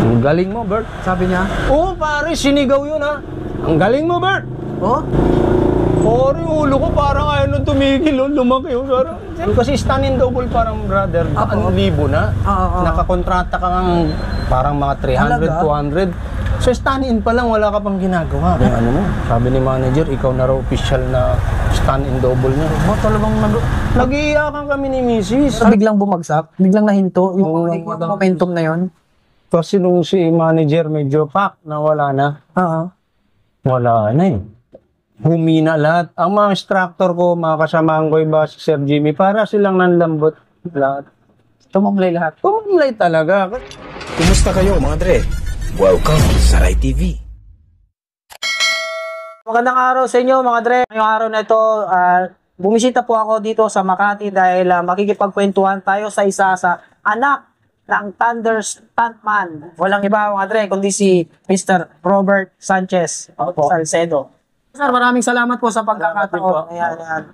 Ang galing mo, Bert. Sabi niya? Oo, pare, sinigaw yun, ha. Ang galing mo, Bert. Oh? Pare, ulo ko parang ayaw nang tumigil, oh. Lumaki, oh. Kasi stand and double parang, brother, ang libo na. Nakakontrata ka ng parang mga 300, 200. So, stand-in pa lang, wala ka pang ginagawa. Yung ano mo, sabi ni manager, ikaw na raw official na stand-in double niya. Talagang nag-iiyakan kami ni Mrs. Biglang bumagsak? Biglang nahinto? Yung momentum na yon? Kasi nung si manager medyo pack na wala na. Wala na eh. Humina lahat. Ang mga instructor ko, mga kasamahan ko iba si Sir Jimmy, para silang nanlambot lahat. Tumamlay lahat? Tumamlay talaga. Kumusta kayo mga dre? Welcome sa Rai TV. Magandang araw sa inyo mga dre. Ngayong araw na ito, bumisita po ako dito sa Makati dahil makikipagkwentuhan tayo sa isa sa anak ng Thunder Stuntman. Walang iba mga dre, kundi si Mr. Robert Sanchez Salcedo. Sir, maraming salamat po sa pagkakataon. Ayan.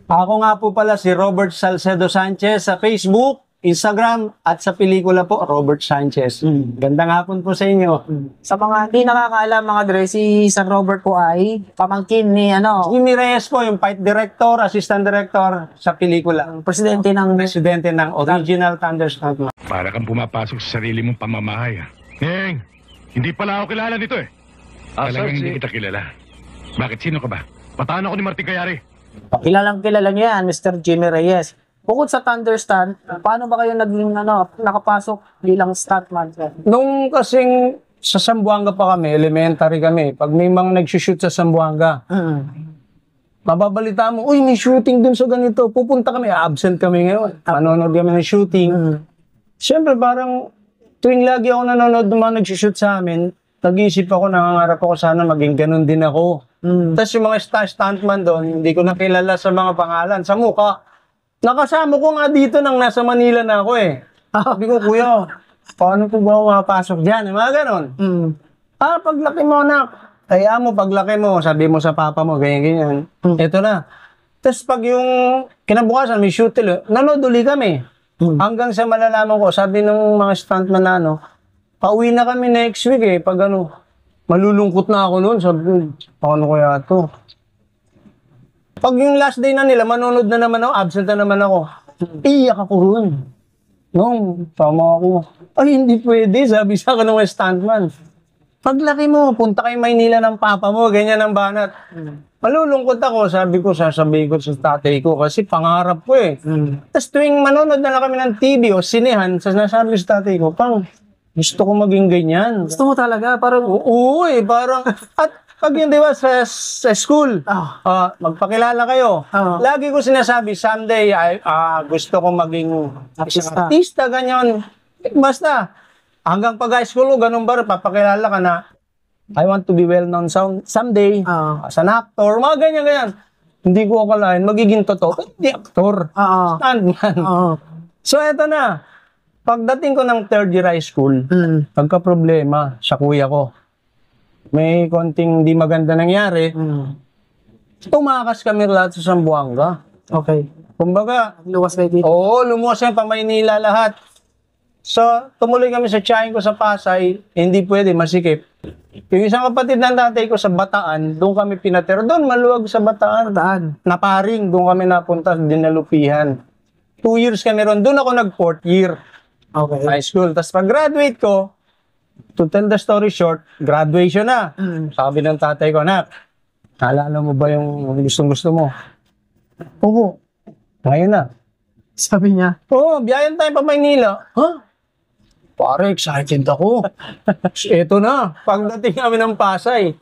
Ako nga po pala si Robert Salcedo Sanchez sa Facebook, Instagram, at sa pelikula po, Robert Sanchez. Gandang hapon po sa inyo. Sa mga hindi nakakaalam mga dre, si Sir Robert po ay pamangkin ni Jimmy Reyes po, yung fight director, assistant director sa pelikula. Presidente ng original Thunder Stuntman. Para kang pumapasok sa sarili mong pamamahay. Neng, hindi pala ako kilala nito eh. Talagang hindi kita kilala. Bakit, sino ka ba? Pataan ako ni Martin Cayari. Kilalang kilala niyo yan, Mr. Jimmy Reyes. Bukod sa Thunder Stunt, paano ba kayo naging nakapasok bilang stuntman? Nung kasing sa Zamboanga pa kami, elementary kami, pag may mga nagsushoot sa Zamboanga, mababalita mo, uy, may shooting dun sa ganito. Pupunta kami, absent kami ngayon. Manonood kami ng shooting. Siyempre, parang tuwing lagi ako nanonood ng mga nagsushoot sa amin, nag-iisip ako, nangangarap ako sana maging ganun din ako. Tapos yung mga stuntman doon, hindi ko nakilala sa mga pangalan, sa mukha. Nakasama ko nga dito nang nasa Manila na ako eh. Sabi ko, kuya, paano po ba ako makapasok dyan? Mga ganon. Paglaki mo anak, kaya mo, paglaki mo, sabi mo sa papa mo, ganyan-ganyan. Ito na. Tapos pag yung kinabukasan, may shoot nanood uli kami. Hanggang sa malalaman ko, sabi ng mga stuntman na pauwi na kami next week eh, pag malulungkot na ako noon, sabi ko, paano kaya ito? Pag yung last day na nila, manonood na naman ako, absent na naman ako. Iyak ako ron. Tama ako. Ay, hindi pwede, sabi sa akin ng stuntman. Paglaki mo, punta kay Maynila ng papa mo, ganyan ang banat. Malulungkot ako, sabi ko, sasabihin ko sa tatay ko, kasi pangarap ko eh. Tapos tuwing manonood na lang kami ng TV o sinehan, nasabi ko sa tatay ko, gusto ko maging ganyan. Gusto mo talaga? Parang... Oo eh, parang... At pag yun, di ba, sa school, magpakilala kayo. Lagi ko sinasabi, someday, gusto ko maging artista, ganyan. Basta, hanggang pag high school ko, ganun ba, papakilala ka na, I want to be well-known someday, as an actor, mga ganyan-ganyan. Hindi ko akalain, magiging totoo. Hindi actor, stuntman. So, eto na. Pagdating ko ng third year high school, nagka-problema sa kuya ko. May konting di maganda nangyari. Tumakas kami lahat sa Zamboanga. Okay. Kumbaga, luwas kayo dito? Oo, lumuwas kami pa Maynila lahat. So, tumuloy kami sa tiyahin ko sa Pasay, hindi pwede, masikip. Yung isang kapatid ng tatay ko sa Bataan, doon kami pinatero. Doon, maluwag sa Bataan. Naparing, doon kami napunta, dinalupihan. 2 years kami ron. Doon ako nag-4th year. Okay. High school. Tapos pag-graduate ko, to tell the story short, graduation na. Sabi ng tatay ko, anak, naalala mo ba yung gustong-gusto mo? Oo. Ngayon na. Sabi niya? Oo, biyayan tayo pa Maynila. Pare, excited ako. Eto na, pagdating kami ng Pasay.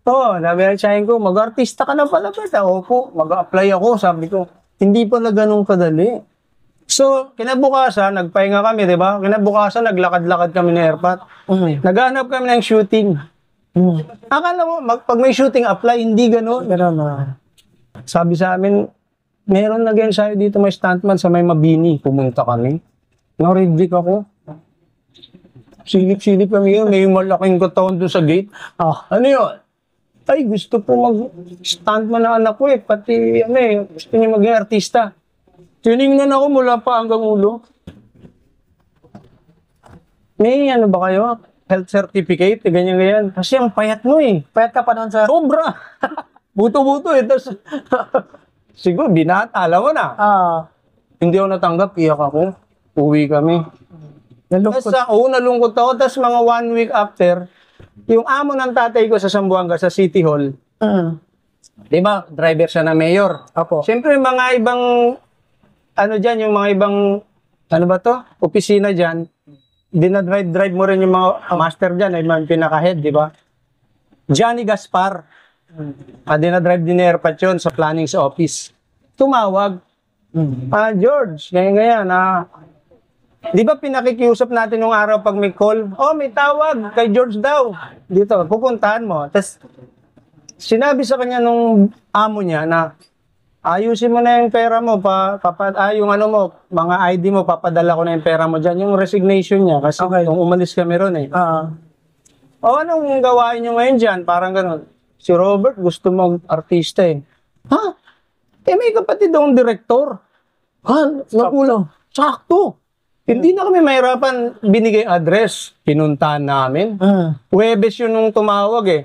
Sabi ng tiyahin ko, mag-artista ka na pala ba? Opo, mag-apply ako, sabi ko. Hindi pala ganun kadali. So, kinabukasan, nagpahinga kami, di ba? Kinabukasan, naglakad-lakad kami ng airpot. Naghanap kami ng shooting. Akala mo, pag may shooting, apply, hindi gano'n. Sabi sa amin, meron nag-ensayo dito may stuntman sa may Mabini. Pumunta kami. Na-reject ako. Silip-silip kami yun. May malaking katawan doon sa gate. Ano yun? Ay, gusto po mag-stuntman na anak ko eh. Pati, gusto niya maging artista. Tinignan ako mula pa hanggang ulo. may ano ba kayo? Health certificate, ganyan-ganyan. Kasi ang payat mo eh. Payat ka pa noon, sir. Sobra. Buto-buto eh. Tapos, siguro, binata, alam mo na. Hindi ako natanggap, iyak ako. Uwi kami. Nalungkot. Tapos, nalungkot ako. Tapos, mga 1 week after, yung amo ng tatay ko sa Zamboanga, sa City Hall, di ba, driver siya na mayor. Opo. Siyempre, yung mga ibang, ano dyan, yung mga ibang, ano ba to, opisina dyan, dinadrive-drive mo rin yung mga master dyan, yung mga pinaka-head, di ba? Johnny Gaspar. Dinadrive din ni Airpat yun sa planning sa office. Tumawag. George, ganyan-ganyan. Di ba pinakikiusap natin nung araw pag may call? May tawag kay George daw. Dito, pupuntahan mo. Tapos, sinabi sa kanya nung amo niya na, ayusin mo na yung pera mo, yung ano mo, mga ID mo, papadala ko na yung pera mo dyan. Yung resignation niya, kasi kung umalis kami ron eh. Anong gawain nyo ngayon dyan? Parang ganun. Si Robert gusto mag-artista eh. May kapatid akong direktor. Nakulang. Sakto. Hindi na kami mahirapan binigay address. Pinuntahan namin. Huwebes yun nung tumawag eh.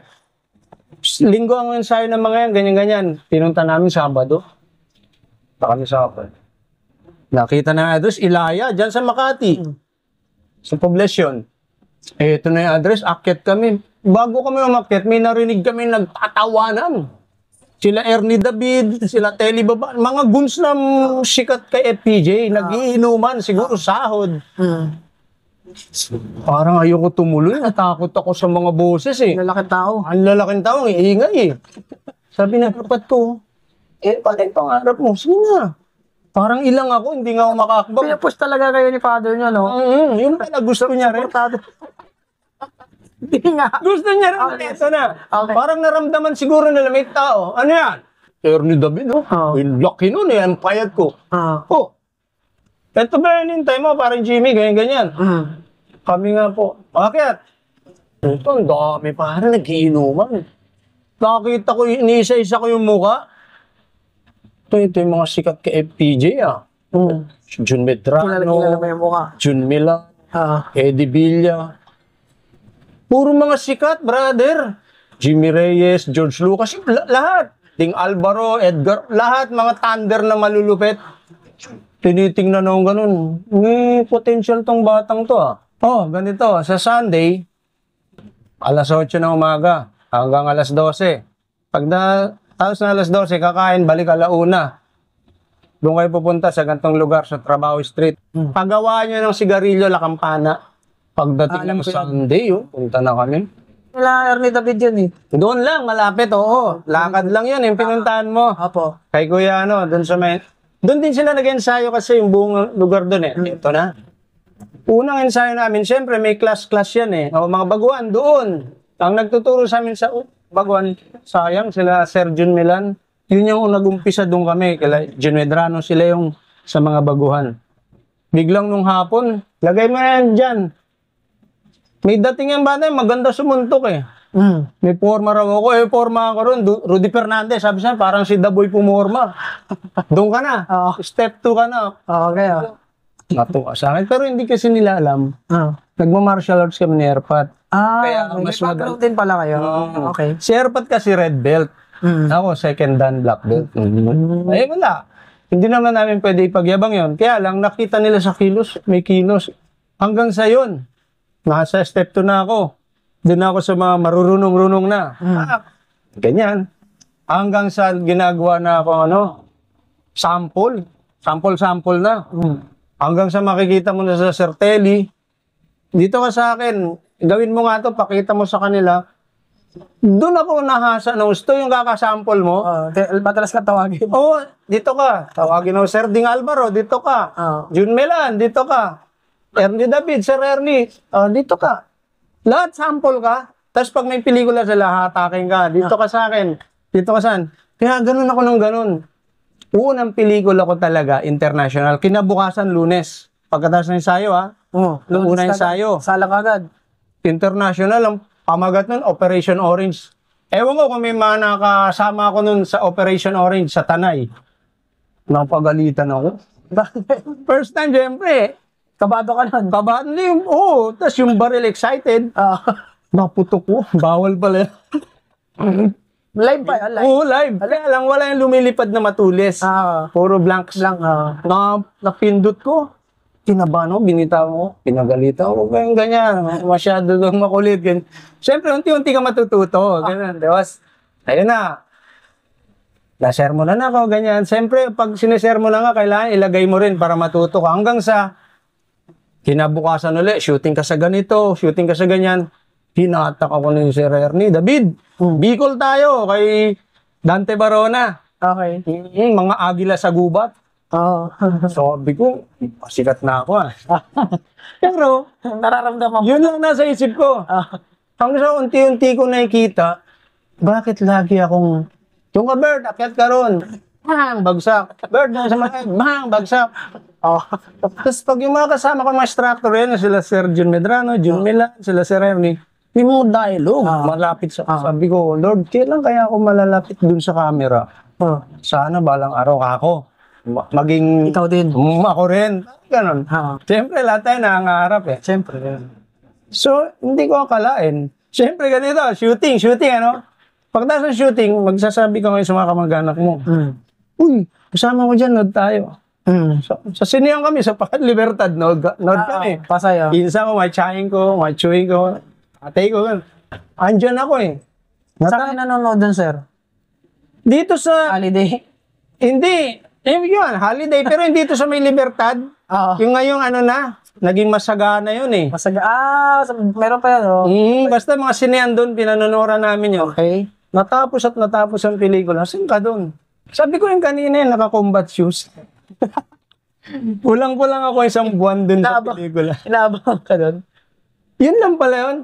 Linggo ang ensayo ng mga yan, ganyan-ganyan. Pinunta namin Sabado. Kami Sabado. Nakita na address, Ilaya, dyan sa Makati. Sa poblasyon. Ito na yung address, akyat kami. Bago kami umakyat, may narinig kami nagtatawanan. Sila Ernie David, sila Telly Baba, mga guns na sikat kay FPJ, nagiinuman, siguro sahod. Parang ayoko tumuloy, natakot ako sa mga boses eh. Lalaking tao. Ang lalaking tao, ang iingay eh. Sabi na kapat ko, pala yung pangarap mo, sige na. Parang ilang ako, hindi nga ako makakabag. Pinapush talaga kayo ni father niyo, no? Yun pala, gusto niya rin. Hindi nga. Gusto niya rin, ito na. Parang naramdaman siguro nila may tao. Ano yan? Ernie David, no? Laki nun eh, ang payat ko. Ito ba yung hintay mo, parang Jimmy, ganyan-ganyan. Kami nga po, bakit? Ito, ang dami, parang nagiinuman. Nakita ko, iniisa-isa ko yung muka. Ito yung mga sikat kay FPJ, Jun Medrano, Kilala mo yung mukha. Jun Mila, Eddie Villa. Puro mga sikat, brother. Jimmy Reyes, George Lucas, lahat. Ding Alvaro, Edgar, lahat mga thunder na malulupit. Tinitingnan ako ganun. May potential tong batang to ganito. Sa Sunday, alas 8 ng umaga hanggang alas 12. Pag tapos na alas 12, kakain, balik alauna. Doon kayo pupunta sa gantong lugar sa Trabaho Street. Pagawaan nyo ng sigarilyo, La Campana. Pagdating ng Sunday, punta na kami. Wala, Ernie David yun eh. Doon lang, malapit, Lakad lang yun, yung pinuntahan mo. Opo. Kay Kuya, doon sa may... Doon din sila nag-ensayo kasi yung buong lugar doon eh. Ito na. Unang ensayo namin, siyempre may class yan eh. Mga baguhan doon. Ang nagtuturo sa amin sa baguhan, sayang sila Sir Jun Milan. Yun yung nag-umpisa doon kami. Kila Jun Medrano sila yung sa mga baguhan. Biglang nung hapon, lagay mo na yan dyan. May dating yung bata, maganda sumuntok eh. May forma raw ako. Forma ako ron. Rudy Fernandez. Sabi siya, parang si Daboy pumorma. Doon ka na. Step 2 ka na. Okay. Natuwa sa akin. Pero hindi kasi nila alam. Nagma-martial arts kami ni Airpat. Kaya may background din pala kayo. Okay. Si Airpat kasi red belt. Ako second dan black belt. Wala. Hindi naman namin pwede ipagyabang yon. Kaya lang, nakita nila sa kilos. May kilos. Hanggang sa yun. Nasa step 2 na ako. Doon ako sa mga marurunong-runong na. Ganyan. Hanggang sa ginagawa na ako, sample. Sample na. Hanggang sa makikita mo na sa Sir Telly, dito ka sa akin, gawin mo nga to, pakita mo sa kanila. Doon ako nahasa ng gusto yung kakasample mo. Madalas ka tawagin. Dito ka. Tawagin mo, Sir Ding Alvaro, dito ka. Jun Melan, dito ka. Ernie David, Sir Ernie, dito ka. Lahat sample ka. Tapos pag may pelikula sila, hatakin ka. Dito ka sa akin. Dito ka saan? Kaya ganun ako ng ganun. Unang pelikula ko talaga, international. Kinabukasan, Lunes. Pagkatapos ng ensayo, Nung unang ensayo. Salang agad. International, ang pamagat nun, Operation Orange. Ewan ko kung may mga nakasama ako nun sa Operation Orange sa Tanay. Napagalitan ako. First time, syempre. Kabado ka nun. Kabahan din, oo. Tapos yung baril excited, naputok ko. Bawal pala. Live pa, live. Oo, live. Kaya lang, wala yung lumilipad na matulis. Puro blanks. Lang, Napindot ko. Tinabahan ko, binitaw ko. Pinagalitan ko. Ganyan. Masyado doon makulit. Ganyan. Siyempre, unti-unti ka matututo. Ganyan. Tapos, ayun na. Na-sermonan ako, ganyan. Siyempre, pag sinesermonan ka, kailangan ilagay mo rin para matuto ka. Hanggang sa kinabukasan ulit, shooting ka sa ganito, shooting ka sa ganyan. Hinatak ako ni Sir Ernie. David, Bicol tayo kay Dante Barona. Okay. Mga agila sa gubat. Sabi ko, pasikat na ako Pero, Nararamdaman mo. yun lang nasa isip ko. Hanggang sa unti-unti ko nakikita, bakit lagi akong, yung ka Bird, akyat ka ron. Bang, bagsak. Bird, sa mga, bang, bagsak. Tapos pag yung mga kasama ko, mga instructor yan, sila Sir Jun Medrano, Jun Milan, sila Sir Ernie, may mga dialogue, malapit sa, sabi ko, Lord, kailan kaya ako malalapit dun sa camera? Sana balang araw ako. Maging, Ikaw din. Ako rin. Ganon. Siyempre, lahat tayo nangangarap Siyempre. So, hindi ko akalain. Siyempre, ganito, shooting, ano? Pagkatapos ng shooting, magsasabi ka ngayon sa mga kamag-anak mo, uy, kasama ko dyan, nod tayo. Sa sinihan kami, sa Pakat Libertad, nod kami. Pasaya. Pinsa ko, may tsahin ko, may chewing ko, atay ko, andyan ako Saan kayo nanonood dun, sir? Dito sa, Holiday? hindi, yun, holiday, pero hindi dito sa may Libertad. Yung ngayong ano na, naging masagana yun Meron pa yan, basta mga sinehan doon, pinanonoran namin yun. Okay. Natapos ang pelikula. Saan ka doon? Sabi ko yung kanina naka-combat shoes. Kulang-kulang ako isang buwan doon sa pelikula. Inaabang ka doon? Yun lang pala yun.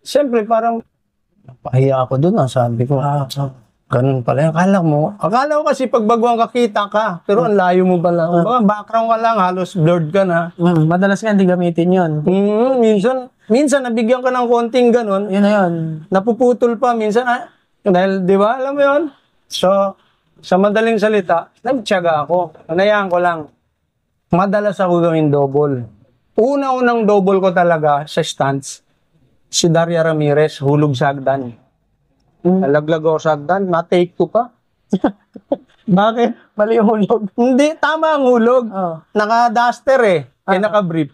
Siyempre, parang napahiya ako doon. Sabi ko, ganun pala yun. Akala ko kasi pag baguang kakita ka, pero ang layo mo pala. Background ka lang, halos blurred ka na. Madalas nga hindi gamitin yun. Minsan nabigyan ka ng konting ganun. Yun na yun. Napuputol pa minsan. Dahil, di ba, alam mo yun? So, sa madaling salita, nagtiyaga ako. Anayaan ko lang. Madalas ako gawin double. Una-unang double ko talaga sa stunts, si Daria Ramirez, hulog sa hagdan. Nalaglag ako sa hagdan, na-take 2 pa. Bakit? Mali yung hulog. Hindi, tama ang hulog. Naka-duster kaya naka-brief.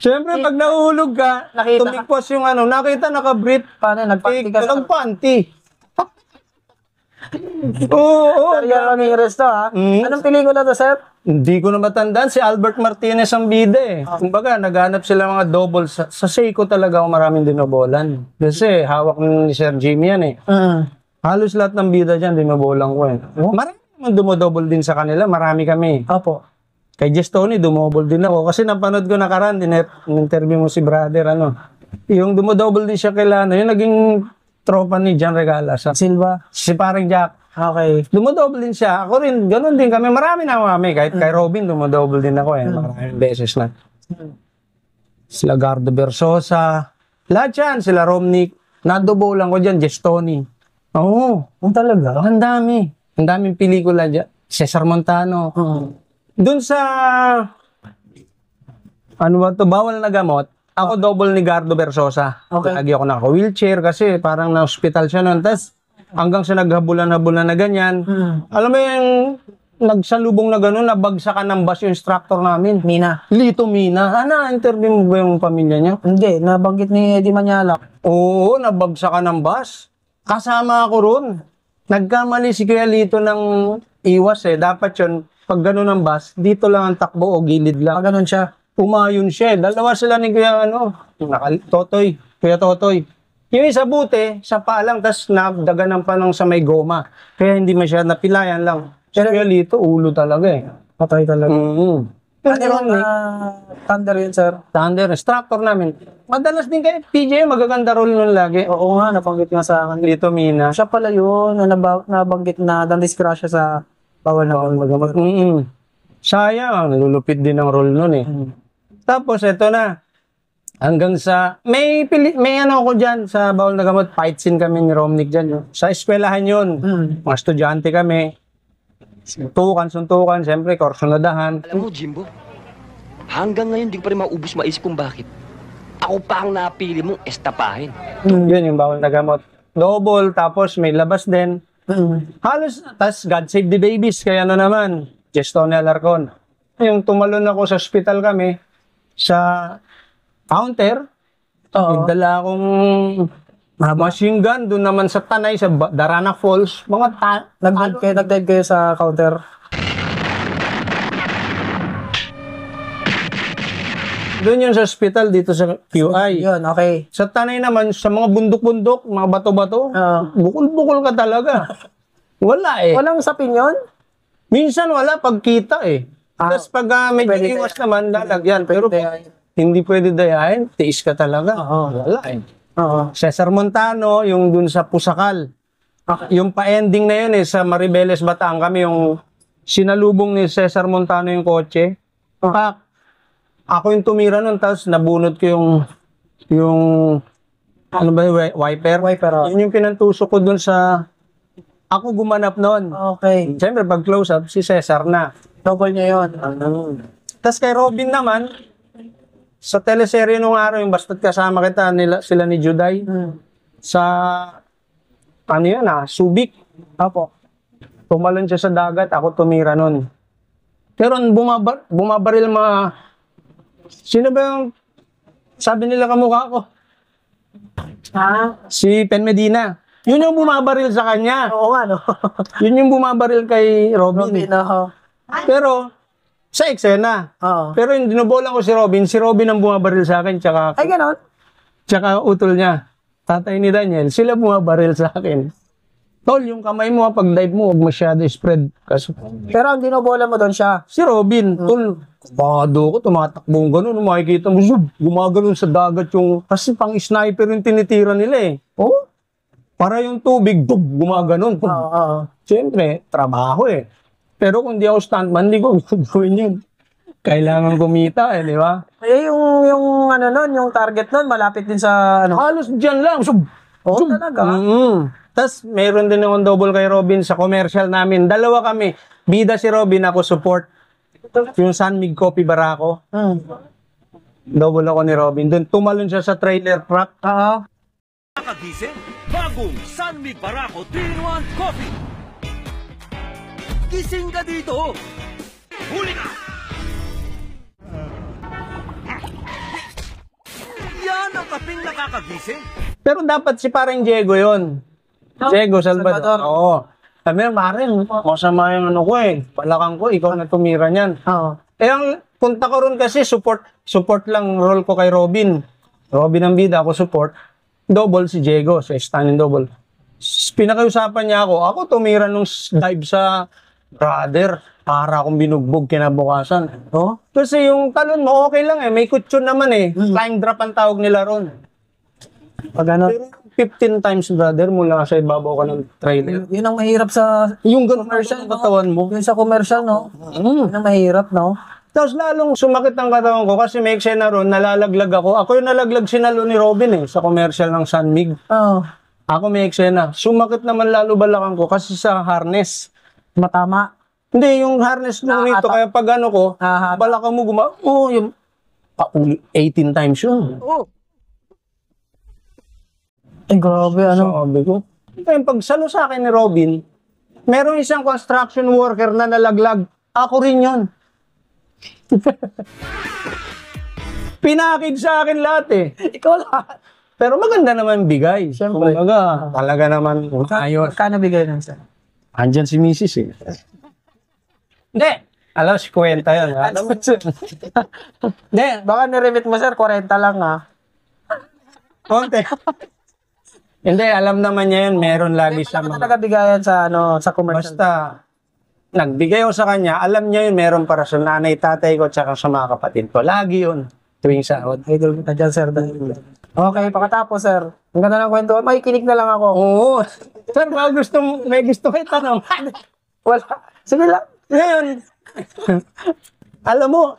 Siyempre, pag nahuhulog ka, tumikpos yung nakita naka-brief. Paano? Nagpanty ka sa... Nagpanty. Oo. Daria Ramirez to, Anong pelikula to, sir? Hindi ko na matandaan. Si Albert Martinez ang bida Kumbaga, naghanap sila mga double. Sa Seiko talaga ako maraming dinobolan. Kasi hawak ni Sir Jimmy yan Halos lahat ng bida dyan, dinobolan ko Marami naman dumodouble din sa kanila. Marami kami. Opo. Kay Jess Tony, dumobol din ako. Kasi napanood ko nakaraan, in-interview mo si brother, Yung dumodouble din siya kay yung naging tropa ni John Regala. Silva. Si parang Jack. Okay. Dumodouble din siya. Ako rin, ganun din kami. Marami na kami. Kahit kay Robin, dumodouble din ako Maraming beses na. Sila Gardo Versosa. Lahat yan. Sila Romnick. Nadobolan ko dyan. Jess Tony. Oo. Talaga? Ang dami. Ang daming pelikula dyan. Cesar Montano. Doon sa Bawal na Gamot, ako double ni Gardo Versosa. Okay. Lagi ako naka-wheelchair kasi parang na-hospital siya noon. Tapos hanggang sa naghabulan-habulan na ganyan. Alam mo yung nagsalubong na gano'n, nabagsakan ng bus yung instructor namin. Mina. Lito Mina. Interview mo ba yung pamilya niya? Hindi, nabanggit ni Eddie Manyalak. Oo, nabagsakan ng bus. Kasama ako ron. Nagkamali si Kuya Lito ng iwas Dapat yun, pag gano'n ang bus, dito lang ang takbo o gilid lang. Ganun siya. Umayon siya. Dalawa sila ni Kuya Totoy. Kuya Totoy. Yung isa buti, sa paalang, tas nagdaganan pa ng sa may goma. Kaya hindi masyadong napilayan lang. Pero Kuya Lito, ulo talaga Patay talaga. Ano yung Thunder yun, sir? Thunder, instructor namin. Madalas din kay PJ, magaganda role nun lagi. Oo nga, nabanggit nga sa akin. Lito Mina. Siya pala yun, nabanggit na dandisgrasya sa Bawal na Gamot. Sayang, nalulupit din ang role nun Tapos, eto na. Hanggang sa, may ako dyan sa Bawal na Gamot, fight scene kami ni Romnick dyan. Sa eskwelahan yun. Mga estudyante kami. Suntukan, siyempre, korsunadahan. Alam mo, Jimbo, Hanggang ngayon, di ko pa rin maubos maisip kung bakit. Ako pa ang napili mong estapahin. Yun yung bawal na gamot. Double, tapos may labas din. Halos, tas God Save the Babies, kaya ano naman, Gestonia Alarcon. Yung tumalon ako sa hospital kami, sa counter, nagdala akong machine gun, doon naman sa Tanay, sa Darana Falls, Nag-dive kayo sa counter. doon yun sa hospital, dito sa QI. Yun, okay. Sa Tanay naman, sa mga bundok-bundok, mga bato-bato, bukol-bukol ka talaga. Wala eh. Walang sapin yun? Minsan wala, pagkita eh. Tapos pag medyo pwede iwas naman, lalagyan. Pero hindi pwede dayain, tiis ka talaga. Wala eh. Cesar Montano, yung dun sa Pusakal. Yung pa-ending na yun eh, sa Maribeles, Bataan kami, yung sinalubong ni Cesar Montano yung kotse. Ako yung tumira nun, tapos nabunot ko yung ano ba, wiper. Yun yung pinantusok ko dun sa, ako gumanap nun. Okay. Siyempre, pag close up, si Cesar na. Double niya yun. Tapos kay Robin naman, sa teleserye nung araw, yung basta't kasama kita, sila ni Juday, sa, ano yan Subic. Tumalon siya sa dagat, ako tumira nun. Pero bumabaril sino ba yung, sabi nila kamukha ko? Si Pen Medina. Yun yung bumabaril sa kanya. Oo nga, no? Yun yung bumabaril kay Robin. Pero, sa eksena. Pero yung dinubolan ko si Robin ang bumabaril sa akin, tsaka, Ay, ganon? Tsaka utol niya, tatay ni Daniel, sila bumabaril sa akin. Tol, yung kamay mo, pag dive mo, huwag masyado spread. Pero ang dinobola mo doon siya. Si Robin, tol, kabado ko, tumatakbong ganun, makikita mo, gumaganon sa dagat yung, kasi pang sniper yung tinitira nila eh. Para yung tubig, gumaganon. Siyempre, trabaho eh. Pero kung di ako stuntman, di ko gawin yun. Kailangan kumita eh, di ba? Eh, yung ano nun, yung target nun, malapit din sa ano. Halos dyan lang. Talaga? Tapos, mayroon din akong double kay Robin sa commercial namin. Dalawa kami. Bida si Robin, ako support. Yung San Mig Coffee Barako. Double ako ni Robin. Doon, tumalon siya sa trailer truck. Nakagising, bagong San Mig Barako 3-in-1 Coffee. Gising ka dito. Huli ka! Yan ang kaping nakakagising. Pero dapat si parang Diego yon. Diego Salvador. Oo. Sabi niya, Marin, masama yung ano ko eh. Palakang ko, ikaw na tumira niyan. Eh, ang punta ko ron kasi, support lang role ko kay Robin. Robin ang bida, ako support. Double si Diego, sa stunning double. Pinakiusapan niya ako tumira nung dive sa brother. Para akong binugbog kinabukasan. Kasi yung talon mo, okay lang eh. May kutsyon naman eh. Flying drop ang tawag nila ron. Pag ano? Pero 15 times, brother, mula sa ibabaw ka ng trailer. Yun ang mahirap sa Yung ganun commercial, ang katawan mo. Yun sa commercial, no? Yun ang mahirap, no? Tapos lalong sumakit ang katawan ko kasi may eksena ron, nalalaglag ako. Ako yung nalaglag sinalo ni Robin eh, sa commercial ng San Mig. Ako may eksena. Sumakit naman lalo balakang ko kasi sa harness. Matama. Hindi, yung harness mo nito, kaya pag ano ko, balakang mo yung 18 times yun. Ay, grabe, ano? Sabi ko. Kaya pagsalo sa akin ni Robin, meron isang construction worker na nalaglag. Ako rin yun. Pinakid sa akin lahat eh. Ikaw lahat. Pero maganda naman bigay. Siyempre. Kumbaga, talaga naman ayos. Kano bigay nun siya? Andyan si Mrs. eh. Hindi. Alam, si kwenta yun. Hindi. Baka niremit mo, sir, 40 lang, ha? Konti. Hindi, alam naman niya yun. Meron lagi siya. Talaga bigayan sa, ano, sa commercial. Basta, nagbigay ako sa kanya, alam niya yun, meron para sa nanay, tatay ko, tsaka sa mga kapatid ko. Lagi yun. Tuwing sahod. Idol kita dyan, sir. Okay, pakatapos, sir. Ang ganda ng kwento. May kinig na lang ako. Oo. Sir, may gusto kayo tanong. Wala. Sige lang. Ngayon, alam mo,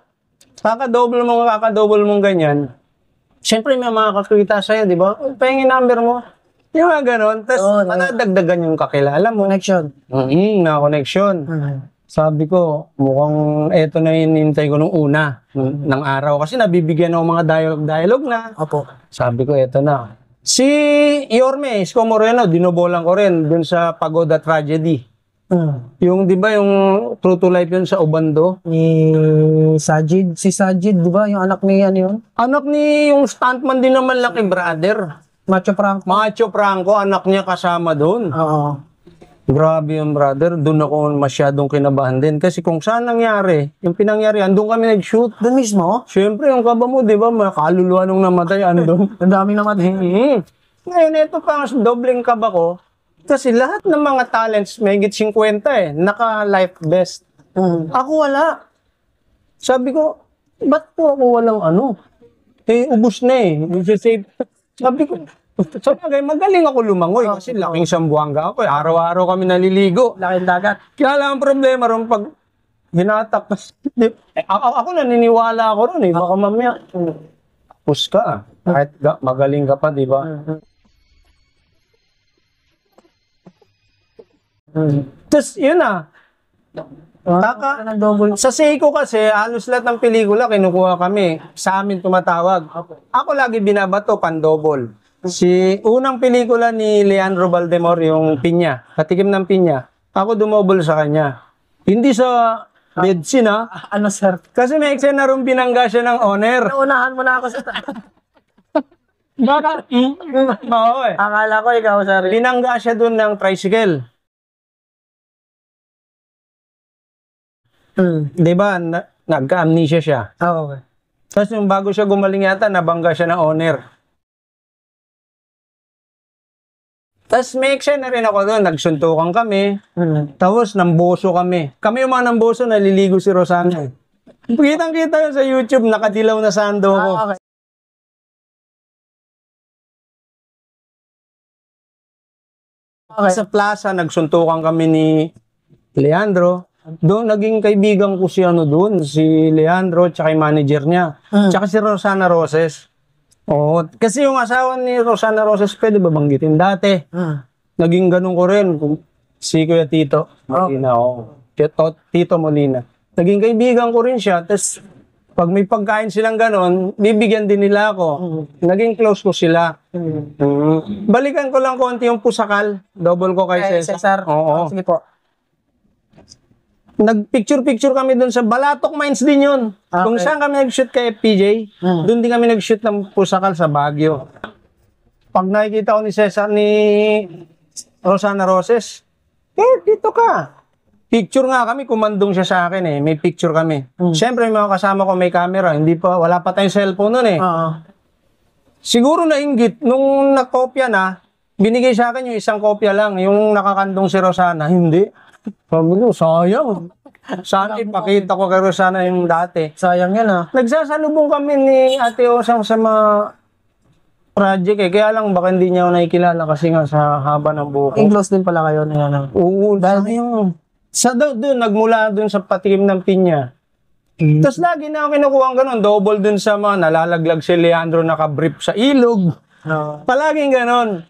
kakadouble mong ganyan. Siyempre, may mga kakita sa'yo, di ba? Pahingin number mo. Yung mga ganon. Tapos, madadagdagan yung kakilala mo. Connection. Na connection. Sabi ko, mukhang eto na hinintay ko nung una, ng araw. Kasi nabibigyan ako mga dialogue na. Opo. Sabi ko, eto na. Si Yorme, Isko Moreno, dinobolan ko rin dun sa Pagoda Tragedy. Yung, di ba, yung true to life yun sa Obando? Ni Sajid. Si Sajid, di ba? Yung anak ni ano yun? Anak ni yung stuntman din naman laki brother. Macho Franco. Macho Franco, anak niya kasama doon. Oo. Grabe yung brother, doon ako masyadong kinabahan din. Kasi kung saan nangyari, yung pinangyarihan, doon kami nag-shoot. Doon mismo? Siyempre, yung kaba mo, di ba, kaluluwa nung namatay, andun. Ang daming namatay. Ngayon, ito pa ang dobleng kaba ko. Kasi lahat ng mga talents, may higit 50 naka-life vest. Ako wala. Sabi ko, ba't po ako walang ano? Ubus na eh. Save. Sabi ko, magaling ako lumangoy kasi laking Sambuanga ako. Araw-araw kami naliligo. Laking dagat. Kaya lang ang problema ron pag hinatak. Ako naniniwala ako ron eh. Baka mamaya, tapos ka. Kahit magaling ka pa, di ba? Tapos, yun na. Sa Seiko kasi, halos lahat ng pelikula kinukuha kami. Sa amin tumatawag. Ako lagi binabato, pandobol. Si unang pelikula ni Leandro Valdemor, yung Pinya, Katikim ng Pinya, ako dumobol sa kanya. Hindi sa medicine, ha? Ano, sir? Kasi may eksena rin binangga siya ng owner. Naunahan mo na ako sa... Baka, oo eh. Akala ko ikaw, sir. Binangga siya dun ng tricycle. Di ba? Nagka-amnesia siya. Okay. Tapos yung bago siya gumaling yata, nabangga siya ng owner. Tapos may eksena rin ako doon, nagsuntukan kami. Tapos namboso kami. Kami yung mga namboso, naliligo si Rosana. Kitang-kita yun sa YouTube, nakadilaw na sando ko. Okay. Sa plaza, nagsuntukan kami ni Leandro. Doon, naging kaibigan ko si doon, si Leandro, tsaka yung manager niya. Tsaka si Rosana Roses. Oo, kasi yung asawa ni Rosana Roses, pwede ba banggitin dati? Naging ganun ko rin, si Kuya Tito Molina. Tito Molina. Naging kaibigan ko rin siya, tapos pag may pagkain silang ganun, bibigyan din nila ako. Naging close ko sila. Balikan ko lang konti yung pusakal. Double ko kay Cesar. Oo. Sige po. Nag-picture-picture kami doon sa Balatok Mines din yun. Okay. Kung saan kami nag-shoot kay FPJ, doon din kami nag-shoot ng pusakal sa Baguio. Pag nakikita ko ni Cesar, ni Rosana Roses, dito ka. Picture nga kami, kumandong siya sa akin eh. May picture kami. Siyempre, may mga kasama ko may camera. Wala pa tayong cellphone nun eh. Siguro nainggit, nung nakopya na, binigay sa akin yung isang kopya lang. Yung nakakandong si Rosana, hindi. Sabi ko, sayang. Sana ipakita ko kay Rosana yung dati. Sayang yan, ah. Nagsasalubong kami ni Ate Osang sa mga project eh. Kaya lang baka hindi niya ako nakikilala kasi nga sa haba ng buhok. Close din pala kayo na yan. Oo, sayang. Doon, nagmula doon sa Patikim ng Pinya. Tapos lagi na ako kinukuha ganun. Double doon sa mga nalalaglag si Leandro nakabrief sa ilog. Palaging ganun.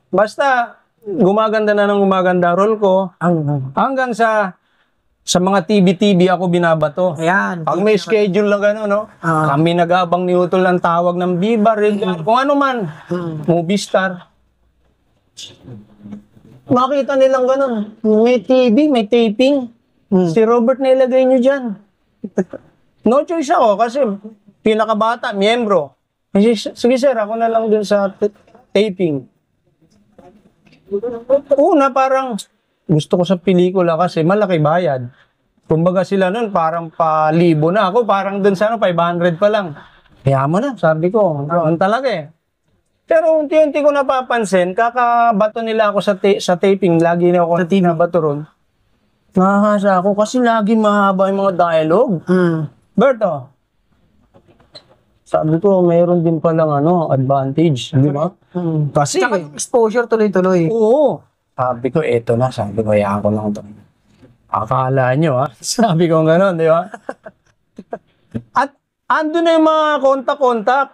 Basta, gumaganda na ng gumaganda role ko. Hanggang sa mga TV ako binabato. Ayan. Pag may schedule lang gano'n, no? Kami nag-abang ni Utol ng tawag ng Viva, kung ano man. Movie star. Makita nilang gano'n. May TV, may taping. Si Robert na ilagay nyo dyan. No choice ako kasi pinakabata, miyembro. Sige sir, ako na lang dun sa taping. Una, parang gusto ko sa pelikula kasi malaki bayad. Kumbaga sila nun, parang pa-libo na. Ako parang dun sa 500 pa lang. Kaya mo na, sabi ko. Ang talaga eh. Pero unti-unti ko napapansin, kakabato nila ako sa taping. Lagi na ako nabato ron. Nakakasa ako kasi lagi mahaba yung mga dialogue. Berto, sabi ko, mayroon din palang advantage. Di ba? Kasi, Tsaka exposure tuloy-tuloy. oo. Sabi ko, eto na. Sabi ko, hayaan ko lang ito. Akala nyo, ha? Sabi ko gano'n, di ba? At ando na yung mga kontak-kontak.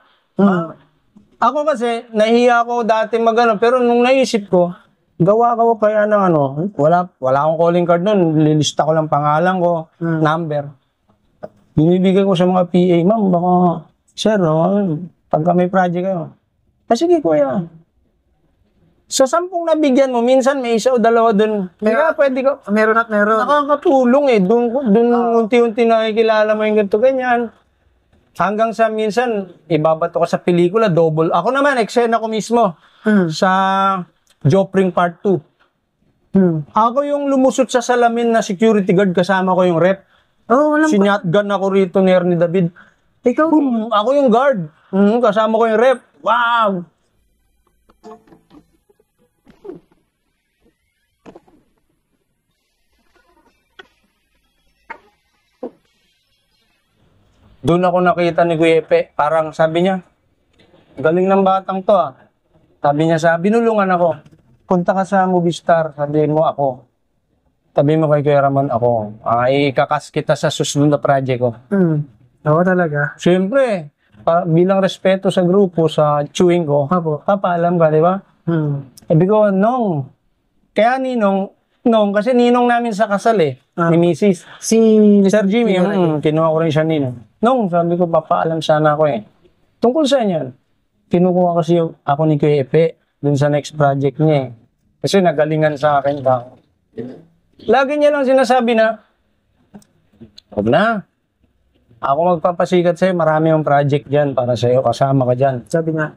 Ako kasi, nahiya ako dati pero nung naisip ko, gawa ko kaya ng ano, wala akong calling card nun, lilista ko lang pangalan ko, number. Binibigay ko sa mga PA, ma'am, baka, sir, pagka may project kayo. Sige, kuya. Sa 10 nabigyan mo, minsan may isa o dalawa dun. Kaya pwede ko, Meron at meron. nakakatulong eh. Dun unti-unti nakikilala mo yung ganito, ganyan. Hanggang sa minsan, ibabato ko sa pelikula, double. Ako naman, eksena ko mismo sa Jopring Part 2. Ako yung lumusot sa salamin na security guard, kasama ko yung rep. Oh, walang Sinyatgan ako rito ni Ernie David. Ikaw? Ako yung guard. Kasama ko yung rep. Wow! Doon ako nakita ni Kuya Epe. Parang sabi niya, galing ng batang to ah. Sabi niya, binulungan ako. Punta ka sa movie star, sabihin mo ako. Sabi mo kay Kuya Ramon ako. Ikakas kita sa susunod na project ko. Oo talaga. Siyempre, bilang respeto sa grupo, sa chewing ko, papaalam ka, di ba? Sabi ko, Nong. Kaya Nong, kasi ninong namin sa kasal eh, ni Mrs. Si Sir Jimmy, kinuha ko rin siya ninong. Nong, sabi ko, papaalam sana ako eh. Tungkol sa inyo, kinukuha kasi ako ni Kuya Epe dun sa next project niya eh. Kasi nagalingan sa akin ka. Lagi niya lang sinasabi na, huwag na. Ako magpapasikat sa'yo, marami yung project dyan para sa'yo, kasama ka dyan. Sabi niya.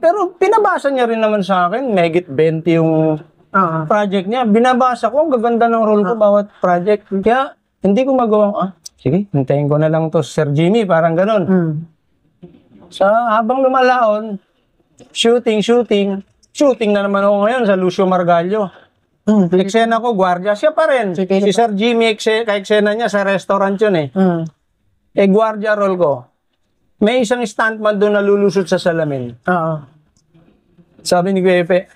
Pero pinabasa niya rin naman sa akin, megit 20 yung project niya. Binabasa ko, ang gaganda ng role ko bawat project. Kaya, hindi ko magawang, sige, hintayin ko na lang to Sir Jimmy, parang ganun. Habang lumalaon, shooting na naman ako ngayon sa Lucio Margallo. Eksena ko, gwardiya, siya pa rin. Si Sir Jimmy, ka-eksena niya sa restaurant yun eh. Gwardiya role ko. May isang stuntman doon na lulusot sa salamin. Sabi ni Kuya Epe,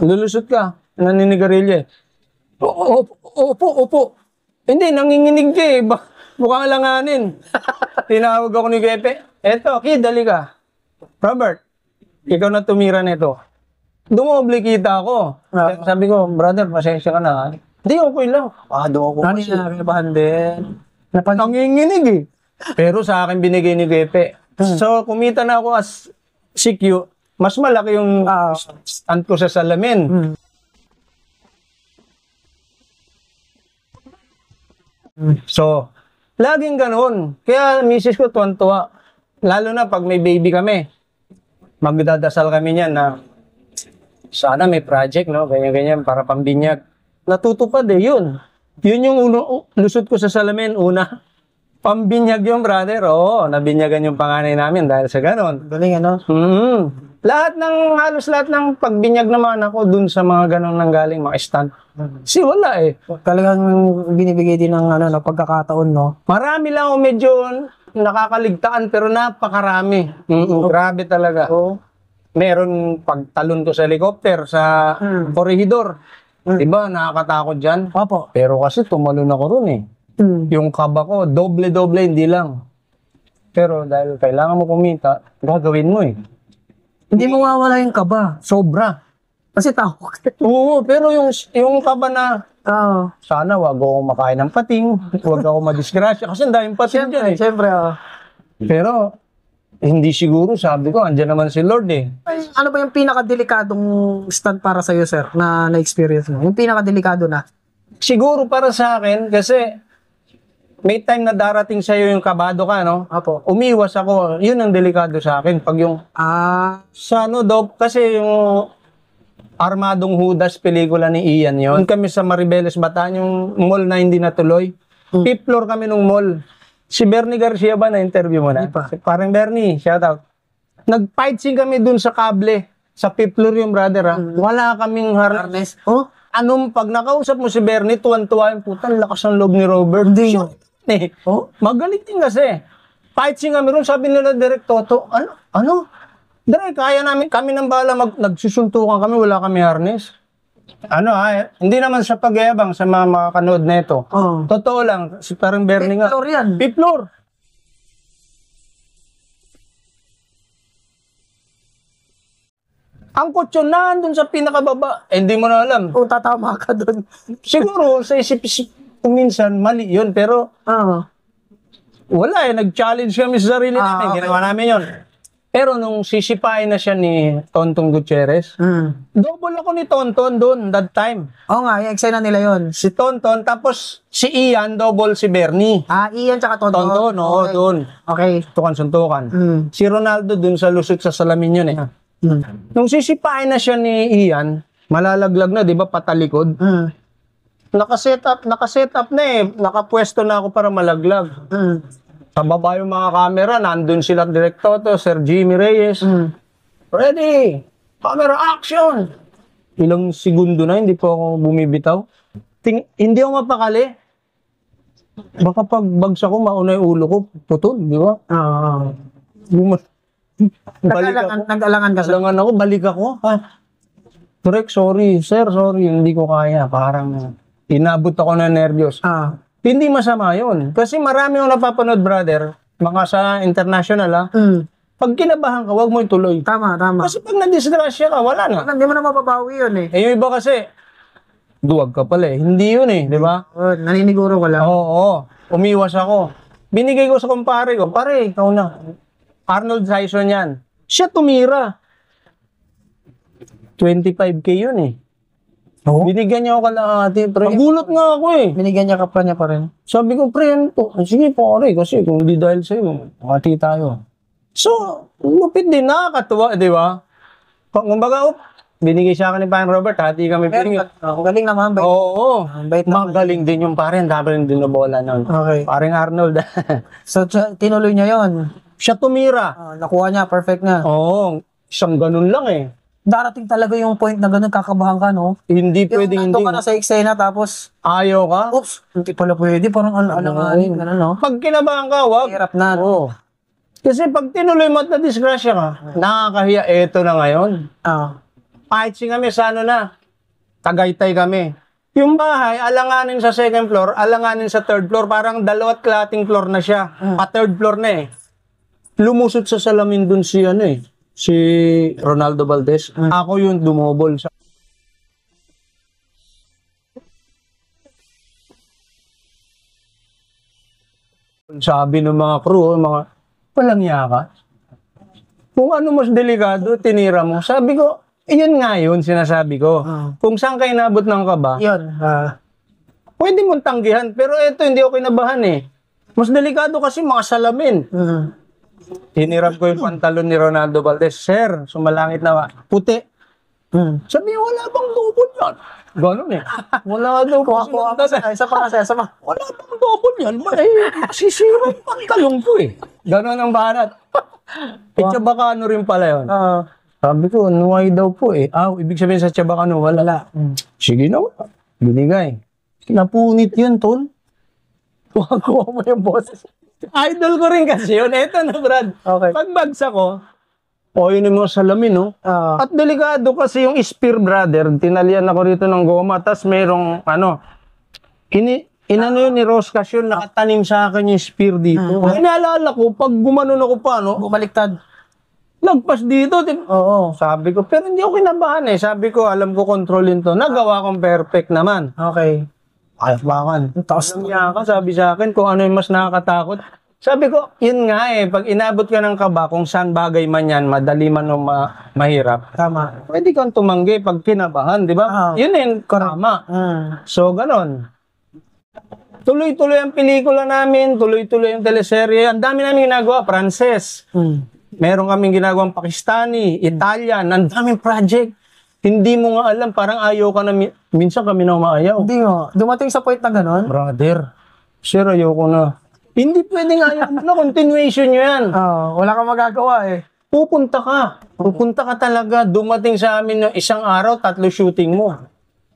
lulusot ka, naninigarilyo eh. Opo. Hindi, nanginginig ka eh. Mukhang alanganin. Tinawag ako ni Kuya Epe, eto, kid, dali ka. Robert, ikaw na tumira nito. Dumoble kita ako. Sabi ko, brother, pasensya ka na. Hindi, okay lang. Doon ako kasi. Kinabahan din. Nanginginig eh. Pero sa akin binigay ni Gepe. So, kumita na ako as CQ. Mas malaki yung stand ko sa salamin. So, laging ganun. Kaya misis ko tuwan-tuwa. Lalo na pag may baby kami. Magdadasal kami niyan na sana may project, no? Ganyan-ganyan para pambinyag. Natutupad eh, yun. Yun yung lusot ko sa salamin, una. Pambinyag yung brother. Oo, nabinyagan yung panganay namin dahil sa ganon. Galing Halos lahat ng pagbinyag naman ako dun sa mga ganon nang galing, mga stunt. Wala eh. Talagang binibigay din ng pagkakataon, no? Marami lang ako medyo nakakaligtaan pero napakarami. Grabe talaga. Meron pagtalon ko sa helicopter sa korehidor. Diba, nakakatakot dyan? Opo. Pero kasi tumalon ako ron eh. Yung kaba ko, doble-doble, hindi lang. Pero dahil kailangan mo kumita, gagawin mo eh. Hindi mo mawawala yung kaba. Sobra. Kasi tawag. Oo, pero yung kaba na, sana wag ako makain ng pating, wag ako madisgrasya, kasi ang daming pating dyan eh. Siyempre, Pero, hindi siguro, sabi ko, andyan naman si Lord eh. Ano ba yung pinakadelikadong stunt para sa'yo, sir, na na-experience mo? Yung pinakadelikado na? Siguro para sa akin, kasi may time na darating sa'yo yung kabado ka, no? Apo. Umiwas ako, yun ang delikado sa akin. Pag yung, kasi yung Armadong Judas pelikula ni Ian yun. Kami sa Maribeles Bataan, yung mall na hindi natuloy. Fifth floor kami nung mall. Si Bernie Garcia ba na-interview mo na? Parang Bernie, shout out. Nag-fight scene kami dun sa kable. Sa fifth floor yung brother ha. Wala kaming harness. Pag nakausap mo si Bernie, tuwan-tuwa yung putang lakas ng loob ni Robert. Hindi magaling din kasi. Fight scene kami ron, sabi nila Direk Toto, ano? Direk, kaya namin, kami nang bala, nagsusuntukan kami, wala kami harness. Hindi naman sa pagyabang sa mga makakanood na ito. Totoo lang, si parang Bernie nga. Fifth floor yan. Fifth floor. Angkot yun, nandun sa pinakababa. Eh, hindi mo na alam. Kung tatama ka doon. Siguro, sa isip-isip ko minsan, mali yun. Pero, wala eh. Nag-challenge kami sa sarili namin. okay. Ginawa namin yun. Pero nung sisipain na siya ni Tonton Gutierrez, double ako ni Tonton doon that time. Oo nga, yung eksena nila yun. Si Tonton, tapos si Ian, double si Bernie. Ian tsaka Tonton. Tonton, oo, Okay. doon. Okay. Suntukan. Si Ronaldo doon sa lusot sa salamin yun eh. Nung sisipain na siya ni Ian, malalaglag na, di ba, patalikod. Nakaset up na eh. Nakapwesto na ako para malaglag. Sa baba yung mga camera, nandun sila Direk Toto, Sir Jimmy Reyes. Ready! Camera action! Ilang segundo na, hindi po ako bumibitaw. Hindi ako mapakali. Baka pag bagsak ko, mauna yung ulo ko, putol, di ba? Balik ako. Nag-alangan ka sa... Alangan ako, balik ako. Direk, sorry. Sir, sorry, hindi ko kaya. Parang inabot ako na nervyos. Hindi masama yun. Kasi marami yung napapanood, brother, mga sa international, pag kinabahan ka, huwag mo ituloy. Tama. Kasi pag nadisgrasya ka, wala na. Hindi mo na mapapawi yun eh. Eh, yung iba kasi, duwag ka pala eh. Hindi yun eh, di ba? Naniniguro ka lang. Oo, umiwas ako. Binigay ko sa kumpare ko, pare, ikaw na. Arnold Sison yan. Siya tumira. 25K yun eh. Binigyan niya ako kalahati, pre. Nagulat nga ako eh. Binigyan niya ka pa niya pa rin. Sabi ko, pre, ano to? Sige, pare, kasi kung hindi dahil sa'yo, makati tayo. So, lupit din, nakakatuwa, di ba? Kumbaga, binigay siya akin ni Pang Robert, hati kami pinigay. Ang galing naman. Oo, bait naman. magaling din yung pare, ang dami rin din na bola nun. Okay. Paring Arnold. So, tinuloy niya yon. Siya tumira. Nakuha niya, perfect na. Oo, isang ganun lang eh. Darating talaga yung point na gano'n, kakabahan ka, no? Hindi pwedeng hindi. Yung ka na sa eksena, tapos, Ayaw ka? oops, hindi pala pwede, parang alanganin, gano'n, no? Pag kinabahan ka, wag. Hirap na. Oo. Kasi pag tinuloy mo at na-disgrasya ka, nakakahiya, eto na ngayon. Pahit kami sa ano na, Tagaytay kami. Yung bahay, alanganin sa second floor, alanganin sa third floor, parang dalawat klating floor na siya. Pa-third floor na eh. Lumusot sa salamin dun si ano eh, si Ronaldo Valdez. Ako yung dumobol sa... Sabi ng mga crew, mga palangya ka. Kung ano mas delikado, tinira mo. Sabi ko, yun nga yun, sinasabi ko. Kung saan kayo nabot ng kaba, Yun. pwede mong tanggihan. Pero eto, hindi ako kinabahan eh. Mas delikado kasi mga salamin. Hiniram ko yung pantalon ni Ronaldo Valdez. Sir, sumalangit na puti. Sabi, wala bang double yan? Ganon eh. Wala daw po Kuha isa pa. Wala bang double yan? Sisira yung pantalon ko eh. Ganon ang banat. Tiyabacano rin pala yun. Sabi ko, nuway daw po eh. Ibig sabihin sa Tiyabacano, wala. Sige na, binigay. Napunit yun, tol. Kuha mo yung boses. Idol ko rin kasi yun. Eto na, Brad. Okay. Pagbagsak ko, yun yung mga salamin, no? At delikado kasi yung spear, brother. Tinalian ako rito ng goma. Tapos merong, inano yun ni Roscas yun, nakatanim sa akin yung spear dito. Inaalala ko, pag gumanon ako pa, no? Bumaliktad. Lagpas dito. Oo. Sabi ko, pero hindi ako kinabahan eh. Sabi ko, alam ko kontrolin to. Nagawa kong perfect naman. Okay. Ayapakan. Tapos, Niya ka, sabi sa akin kung ano yung mas nakakatakot. Sabi ko, yun nga eh, pag inabot ka ng kaba, kung saan bagay man yan, madali man o mahirap, tama. pwede kang tumanggi pag kinabahan, di ba? Yun eh, tama. So, ganon. Tuloy-tuloy ang pelikula namin, tuloy-tuloy ang teleserye. Ang dami namin ginagawa, Frances. Meron kaming ginagawang Pakistani, Italian, ang daming project. Hindi mo nga alam, parang ayaw ka na, minsan kami na umaayaw. Hindi nga. Dumating sa point na gano'n? Brother, sir, ayaw ko na. Hindi pwedeng ayaw mo na, continuation nyo yan. Wala kang magagawa eh. Pupunta ka talaga. Dumating sa amin ng isang araw, 3 shooting mo.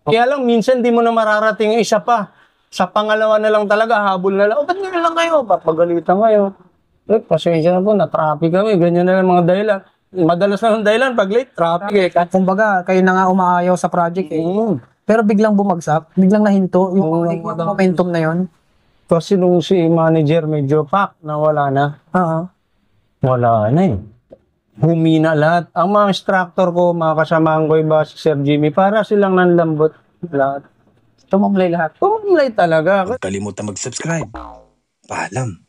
Kaya lang, minsan di mo na mararating yung isa pa. Sa pangalawa na lang talaga, habol na lang. Ba't nga lang kayo? Papagalitan kayo. Pasensya na po, na-traffic kami. Ganyan na lang mga dahilan. Madalas na ng dahilan, pag late, traffic eh. Kumbaga, kayo na nga umaayaw sa project eh. Pero biglang bumagsak, biglang nahinto, yung momentum na yon. Kasi nung si manager medyo pack na wala na. Wala na eh. humina lahat. Ang mga instructor ko, mga kasamahan ko iba, si Sir Jimmy, para silang nanlambot lahat. Tumumlay lahat. Tumulay talaga. Huwag kalimutan mag-subscribe. Paalam.